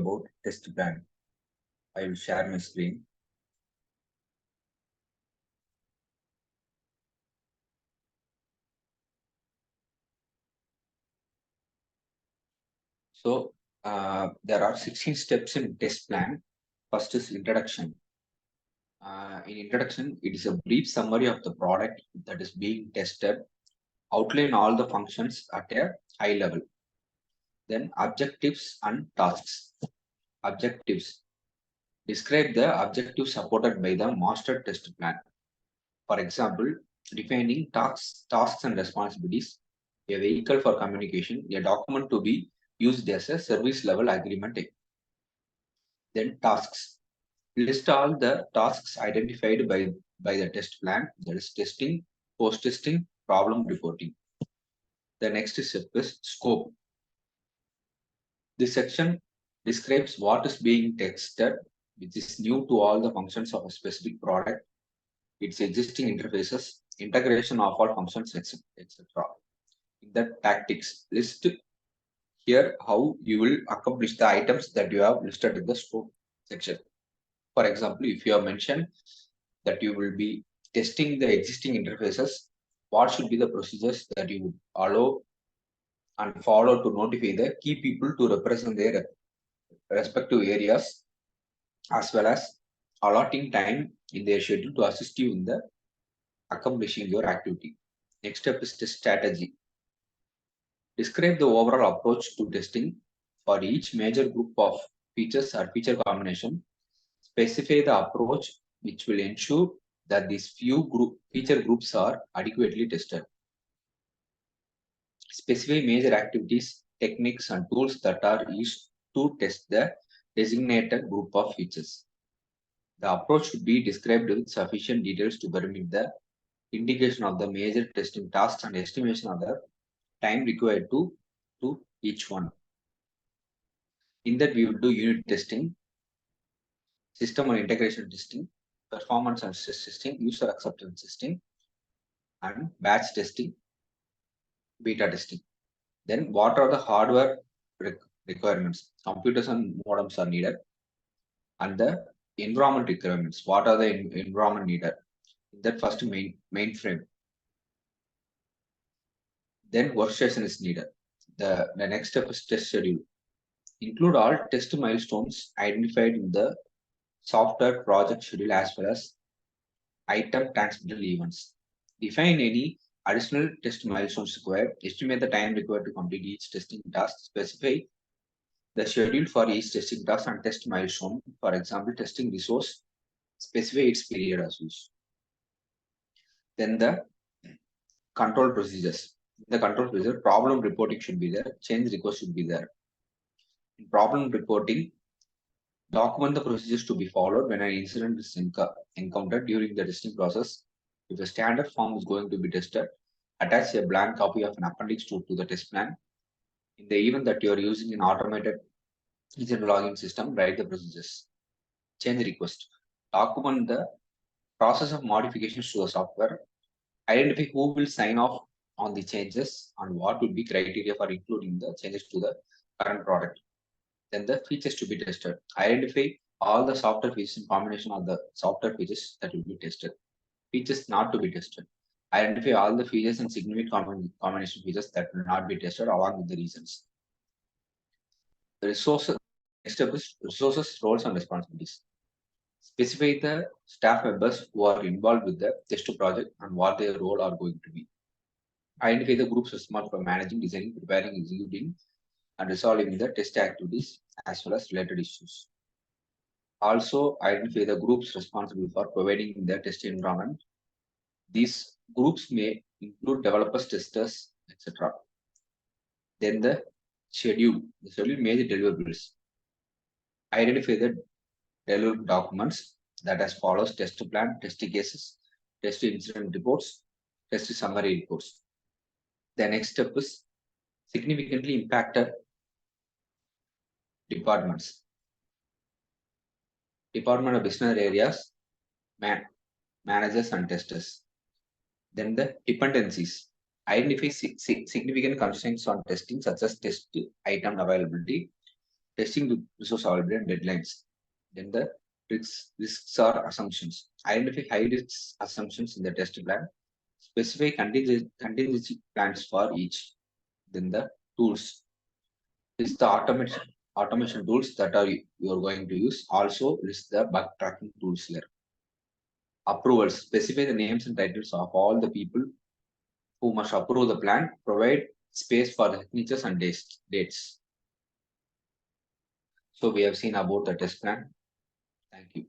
about test plan. I will share my screen. So there are 16 steps in test plan. First is introduction. In introduction, it is a brief summary of the product that is being tested, outline all the functions at a high level. Then objectives and tasks. Objectives. Describe the objectives supported by the master test plan. For example, defining tasks and responsibilities, a vehicle for communication, a document to be used as a service level agreement. Then tasks. List all the tasks identified by the test plan, that is testing, post-testing, problem reporting. The next step is scope. This section describes what is being tested, which is new to all the functions of a specific product, its existing interfaces, integration of all functions, etc. In the tactics, list here how you will accomplish the items that you have listed in the scope section. For example, if you have mentioned that you will be testing the existing interfaces, what should be the procedures that you would allow and follow to notify the key people to represent their respective areas, as well as allotting time in their schedule to assist you in the accomplishing your activity. Next step is test strategy. Describe the overall approach to testing for each major group of features or feature combination. Specify the approach which will ensure that these feature groups are adequately tested. Specify major activities, techniques, and tools that are used to test the designated group of features. The approach should be described with sufficient details to permit the indication of the major testing tasks and estimation of the time required to each one. In that, we will do unit testing, system and integration testing, performance and stress testing, user acceptance testing, and batch testing, beta testing. Then what are the hardware requirements? Computers and modems are needed. And the environment requirements. What are the environment needed? That first mainframe. Then workstation is needed. The next step is test schedule. Include all test milestones identified in the software project schedule as well as item transmittal events. Define any additional test milestones required. Estimate the time required to complete each testing task. Specify the schedule for each testing task and test milestone. For example, testing resource. Specify its period as well. Then the control procedures. The control procedure, problem reporting should be there. Change request should be there. In problem reporting, document the procedures to be followed when an incident is encountered during the testing process. If a standard form is going to be tested, attach a blank copy of an appendix to the test plan. In the event that you are using an automated incident logging system, write the procedures. Change request. Document the process of modifications to the software. Identify who will sign off on the changes and what would be criteria for including the changes to the current product. Then the features to be tested. Identify all the software features in combination of the software features that will be tested. Features not to be tested. Identify all the features and significant combination features that will not be tested along with the reasons. The resources. Next step is resources, roles, and responsibilities. Specify the staff members who are involved with the test project and what their role are going to be. Identify the groups responsible for managing, designing, preparing, executing, and resolving the test activities as well as related issues. Also, identify the groups responsible for providing the test environment. These groups may include developers, testers, etc. Then the schedule. The schedule major deliverables. Identify the deliverable documents that as follows: test plan, test cases, test incident reports, test summary reports. The next step is significantly impacted departments. Department of business areas, managers and testers. Then the dependencies. Identify significant constraints on testing such as test item availability, testing the resource availability and deadlines. Then the risks or assumptions. Identify high risk assumptions in the test plan. Specify contingency plans for each. Then the tools. List the automation tools that are you are going to use. Also list the bug tracking tools here. Approvals. Specify the names and titles of all the people who must approve the plan. Provide space for the signatures and dates. So we have seen about the test plan. Thank you.